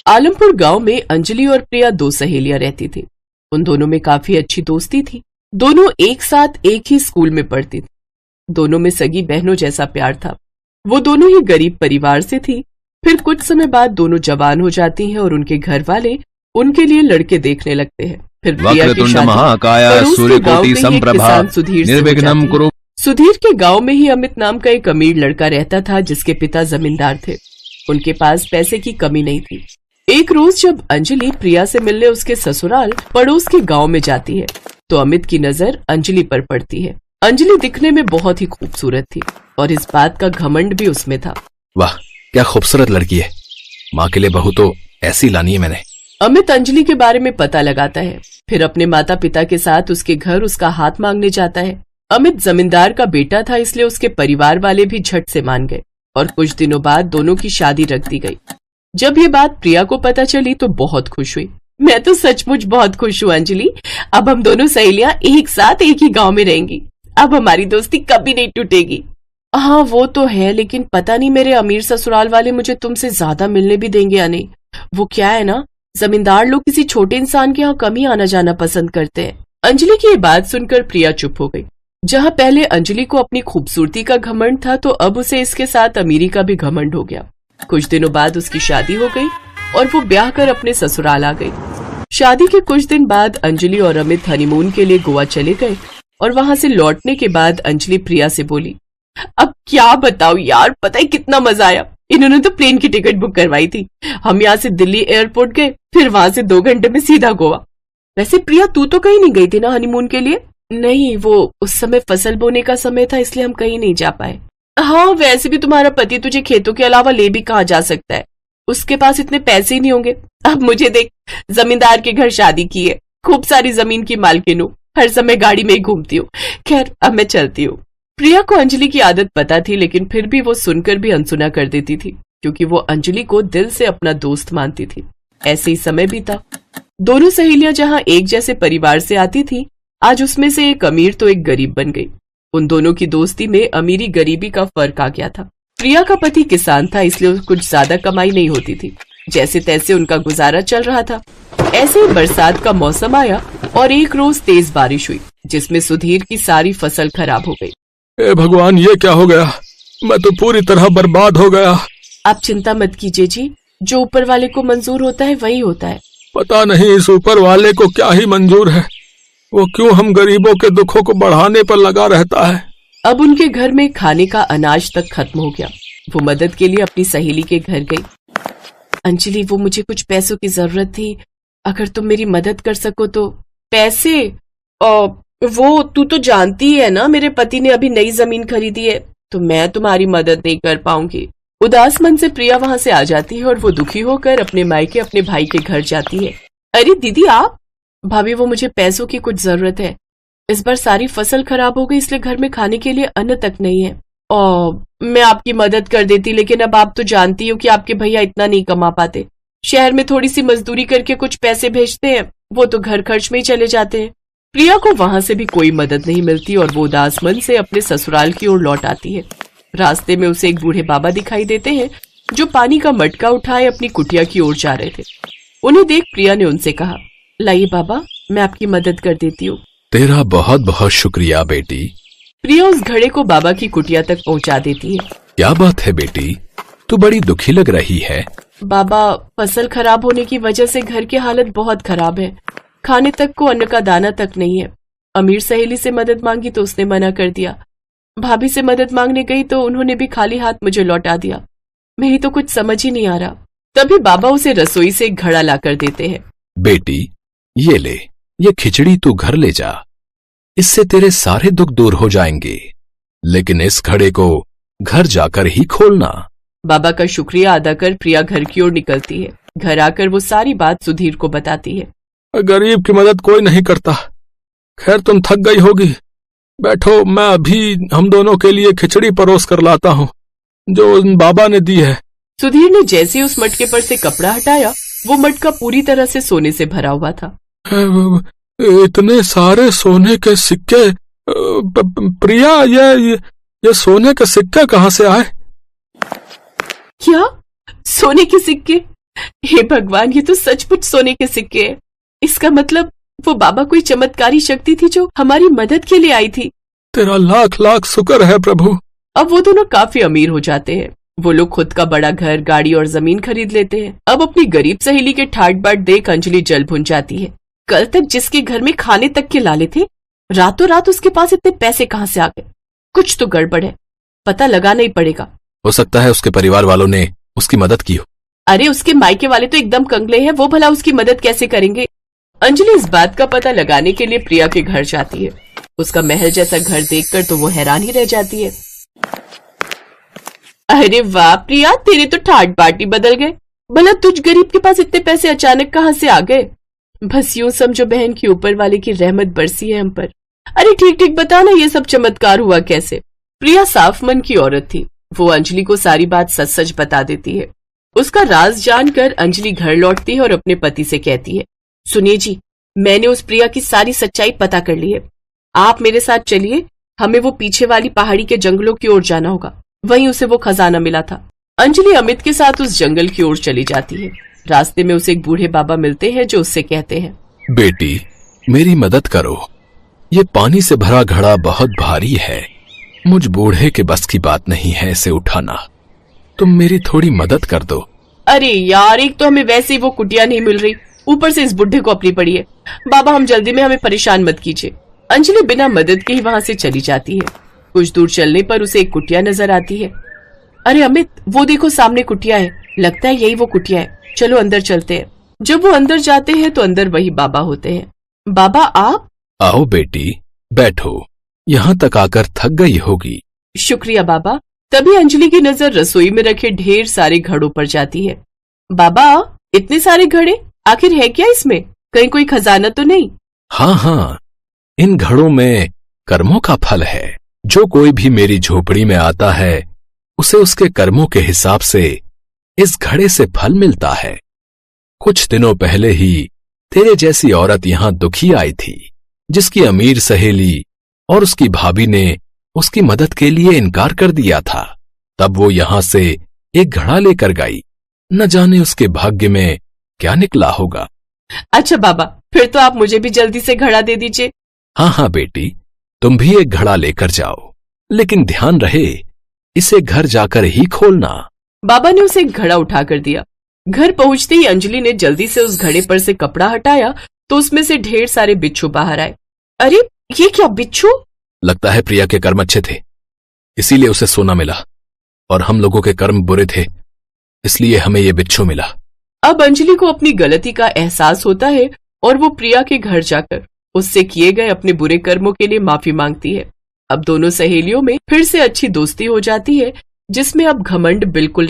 आलमपुर गांव में अंजलि और प्रिया दो सहेलियां रहती थी। उन दोनों में काफी अच्छी दोस्ती थी। दोनों एक साथ एक ही स्कूल में पढ़ती थी। दोनों में सगी बहनों जैसा प्यार था। वो दोनों ही गरीब परिवार से थी। फिर कुछ समय बाद दोनों जवान हो जाती हैं और उनके घर वाले उनके लिए लड़के देखने लगते हैं। फिर प्रिया की शादी सुधीर के गांव में ही अमित नाम का एक अमीर लड़का रहता था, जिसके पिता जमींदार थे। उनके पास पैसे की कमी नहीं थी। एक रोज जब अंजलि प्रिया से मिलने उसके ससुराल पड़ोस के गांव में जाती है तो अमित की नजर अंजलि पर पड़ती है। अंजलि दिखने में बहुत ही खूबसूरत थी और इस बात का घमंड भी उसमें था। वाह, क्या खूबसूरत लड़की है। माँ के लिए बहू तो ऐसी लानी है मैंने। अमित अंजलि के बारे में पता लगाता है। फिर अपने माता पिता के साथ उसके घर उसका हाथ मांगने जाता है। अमित जमींदार का बेटा था, इसलिए उसके परिवार वाले भी झट से मान गए और कुछ दिनों बाद दोनों की शादी रख दी गई। जब ये बात प्रिया को पता चली तो बहुत खुश हुई। मैं तो सचमुच बहुत खुश हूँ अंजलि। अब हम दोनों सहेलियां एक साथ एक ही गांव में रहेंगी। अब हमारी दोस्ती कभी नहीं टूटेगी। हाँ वो तो है, लेकिन पता नहीं मेरे अमीर ससुराल वाले मुझे तुमसे ज्यादा मिलने भी देंगे या नहीं। वो क्या है ना, जमींदार लोग किसी छोटे इंसान के यहाँ कम ही आना जाना पसंद करते हैं। अंजलि की ये बात सुनकर प्रिया चुप हो गई। जहाँ पहले अंजलि को अपनी खूबसूरती का घमंड था तो अब उसे इसके साथ अमीरी का भी घमंड हो गया। कुछ दिनों बाद उसकी शादी हो गई और वो ब्याह कर अपने ससुराल आ गई। शादी के कुछ दिन बाद अंजलि और अमित हनीमून के लिए गोवा चले गए और वहां से लौटने के बाद अंजलि प्रिया से बोली, अब क्या बताओ यार, पता है कितना मजा आया। इन्होंने तो प्लेन की टिकट बुक करवाई थी। हम यहाँ से दिल्ली एयरपोर्ट गए, फिर वहां से 2 घंटे में सीधा गोवा। वैसे प्रिया तू तो कहीं नहीं गई थी ना हनीमून के लिए? नहीं, वो उस समय फसल बोने का समय था, इसलिए हम कहीं नहीं जा पाए। हाँ वैसे भी तुम्हारा पति तुझे खेतों के अलावा ले भी कहाँ जा सकता है। उसके पास इतने पैसे ही नहीं होंगे। अब मुझे देख, जमींदार के घर शादी की है, खूब सारी जमीन की मालकिन हूँ, हर समय गाड़ी में ही घूमती हूँ। खैर अब मैं चलती हूँ। प्रिया को अंजलि की आदत पता थी, लेकिन फिर भी वो सुनकर भी अनसुना कर देती थी, क्योंकि वो अंजलि को दिल से अपना दोस्त मानती थी। ऐसे ही समय बीता। दोनों सहेलियां जहाँ एक जैसे परिवार से आती थी, आज उसमें से एक अमीर तो एक गरीब बन गई। उन दोनों की दोस्ती में अमीरी गरीबी का फर्क आ गया था। प्रिया का पति किसान था, इसलिए कुछ ज्यादा कमाई नहीं होती थी। जैसे तैसे उनका गुजारा चल रहा था। ऐसे ही बरसात का मौसम आया और एक रोज तेज बारिश हुई, जिसमें सुधीर की सारी फसल खराब हो गई। ए भगवान, ये क्या हो गया? मैं तो पूरी तरह बर्बाद हो गया। आप चिंता मत कीजिए जी, जो ऊपर वाले को मंजूर होता है वही होता है। पता नहीं इस ऊपर वाले को क्या ही मंजूर है, वो क्यों हम गरीबों के दुखों को बढ़ाने पर लगा रहता है। अब उनके घर में खाने का अनाज तक खत्म हो गया। वो मदद के लिए अपनी सहेली के घर गई। अंजलि, वो मुझे कुछ पैसों की जरूरत थी, अगर तुम मेरी मदद कर सको तो। पैसे? वो तू तो जानती है ना, मेरे पति ने अभी नई जमीन खरीदी है, तो मैं तुम्हारी मदद नहीं कर पाऊंगी। उदास मन से प्रिया वहां से आ जाती है और वो दुखी होकर अपने मायके अपने भाई के घर जाती है। अरे दीदी आप? भाभी, वो मुझे पैसों की कुछ जरूरत है। इस बार सारी फसल खराब हो गई, इसलिए घर में खाने के लिए अन्न तक नहीं है। मैं आपकी मदद कर देती, लेकिन अब आप तो जानती हो कि आपके भैया इतना नहीं कमा पाते। शहर में थोड़ी सी मजदूरी करके कुछ पैसे भेजते हैं, वो तो घर खर्च में ही चले जाते हैं। प्रिया को वहां से भी कोई मदद नहीं मिलती और वो उदास मन से अपने ससुराल की ओर लौट आती है। रास्ते में उसे एक बूढ़े बाबा दिखाई देते हैं, जो पानी का मटका उठाए अपनी कुटिया की ओर जा रहे थे। उन्हें देख प्रिया ने उनसे कहा, लाइए बाबा, मैं आपकी मदद कर देती हूँ। तेरा बहुत बहुत शुक्रिया बेटी। प्रिया उस घड़े को बाबा की कुटिया तक पहुँचा देती है। क्या बात है बेटी, तू बड़ी दुखी लग रही है। बाबा, फसल खराब होने की वजह से घर की हालत बहुत खराब है। खाने तक को अन्न का दाना तक नहीं है। अमीर सहेली से मदद मांगी तो उसने मना कर दिया। भाभी से मदद मांगने गई तो उन्होंने भी खाली हाथ मुझे लौटा दिया। मेरी तो कुछ समझ ही नहीं आ रहा। तभी बाबा उसे रसोई से एक घड़ा लाकर देते हैं। बेटी ये ले, ये खिचड़ी तू घर ले जा, इससे तेरे सारे दुख दूर हो जाएंगे, लेकिन इस घड़े को घर जाकर ही खोलना। बाबा का शुक्रिया अदा कर प्रिया घर की ओर निकलती है। घर आकर वो सारी बात सुधीर को बताती है। गरीब की मदद कोई नहीं करता। खैर तुम थक गई होगी, बैठो, मैं अभी हम दोनों के लिए खिचड़ी परोस कर लाता हूँ जो उन बाबा ने दी है। सुधीर ने जैसे उस मटके पर से कपड़ा हटाया, वो मटका पूरी तरह से सोने से भरा हुआ था। इतने सारे सोने के सिक्के, प्रिया ये सोने के सिक्के कहाँ से आए? क्या? सोने के सिक्के? हे भगवान, ये तो सचमुच सोने के सिक्के हैं। इसका मतलब वो बाबा कोई चमत्कारी शक्ति थी जो हमारी मदद के लिए आई थी। तेरा लाख लाख शुक्र है प्रभु। अब वो दोनों काफी अमीर हो जाते हैं। वो लोग खुद का बड़ा घर, गाड़ी और जमीन खरीद लेते हैं। अब अपनी गरीब सहेली के ठाट बाट देख अंजलि जल भुन जाती है। कल तक जिसके घर में खाने तक के लाले थे, रातों रात उसके पास इतने पैसे कहाँ से आ गए? कुछ तो गड़बड़ है, पता लगाना ही पड़ेगा। हो सकता है उसके परिवार वालों ने उसकी मदद की हो। अरे उसके मायके वाले तो एकदम कंगले हैं, वो भला उसकी मदद कैसे करेंगे? अंजलि इस बात का पता लगाने के लिए प्रिया के घर जाती है। उसका महल जैसा घर देखकर तो वो हैरान ही रह जाती है। अरे वाह प्रिया, तेरे तो ठाट बाट ही बदल गए। भला तुझ गरीब के पास इतने पैसे अचानक कहाँ से आ गए? बस यूं समझो बहन की ऊपर वाले की रहमत बरसी है हम पर। अरे ठीक ठीक बता ना, ये सब चमत्कार हुआ कैसे? प्रिया साफ मन की औरत थी। वो अंजलि को सारी बात सच सच बता देती है। उसका राज जानकर अंजलि घर लौटती है और अपने पति से कहती है, सुनिए जी, मैंने उस प्रिया की सारी सच्चाई पता कर ली है। आप मेरे साथ चलिए, हमें वो पीछे वाली पहाड़ी के जंगलों की ओर जाना होगा। वहीं उसे वो खजाना मिला था। अंजलि अमित के साथ उस जंगल की ओर चली जाती है। रास्ते में उसे एक बूढ़े बाबा मिलते हैं जो उससे कहते हैं, बेटी, मेरी मदद करो। ये पानी से भरा घड़ा बहुत भारी है। मुझ बूढ़े के बस की बात नहीं है इसे उठाना। तुम मेरी थोड़ी मदद कर दो। अरे यार, एक तो हमें वैसे ही वो कुटिया नहीं मिल रही, ऊपर से इस बुढ़े को अपनी पड़ी है। बाबा हम जल्दी में, हमें परेशान मत कीजिए। अंजलि बिना मदद के ही वहां से चली जाती है। कुछ दूर चलने पर उसे एक कुटिया नजर आती है। अरे अमित, वो देखो सामने कुटिया है, लगता है यही वो कुटिया है। चलो अंदर चलते हैं। जब वो अंदर जाते हैं तो अंदर वही बाबा होते हैं। बाबा आप? आओ बेटी, बैठो। यहाँ तक आकर थक गई होगी। शुक्रिया बाबा। तभी अंजलि की नजर रसोई में रखे ढेर सारे घड़ों पर जाती है। बाबा, इतने सारे घड़े, आखिर है क्या इसमें? कहीं कोई खजाना तो नहीं? हाँ हाँ, इन घड़ों में कर्मों का फल है। जो कोई भी मेरी झोपड़ी में आता है उसे उसके कर्मों के हिसाब से इस घड़े से फल मिलता है। कुछ दिनों पहले ही तेरे जैसी औरत यहाँ दुखी आई थी, जिसकी अमीर सहेली और उसकी भाभी ने उसकी मदद के लिए इनकार कर दिया था। तब वो यहां से एक घड़ा लेकर गई। न जाने उसके भाग्य में क्या निकला होगा। अच्छा बाबा, फिर तो आप मुझे भी जल्दी से घड़ा दे दीजिए। हाँ हाँ बेटी, तुम भी एक घड़ा लेकर जाओ, लेकिन ध्यान रहे इसे घर जाकर ही खोलना। बाबा ने उसे एक घड़ा उठाकर दिया। घर पहुंचते ही अंजलि ने जल्दी से उस घड़े पर से कपड़ा हटाया तो उसमें से ढेर सारे बिच्छू बाहर आए। अरे ये क्या बिच्छू? लगता है प्रिया के कर्म अच्छे थे, इसीलिए उसे सोना मिला, और हम लोगों के कर्म बुरे थे, इसलिए हमें ये बिच्छू मिला। अब अंजलि को अपनी गलती का एहसास होता है और वो प्रिया के घर जाकर उससे किए गए अपने बुरे कर्मों के लिए माफी मांगती है। अब दोनों सहेलियों में फिर से अच्छी दोस्ती हो जाती है, जिसमें अब घमंड बिल्कुल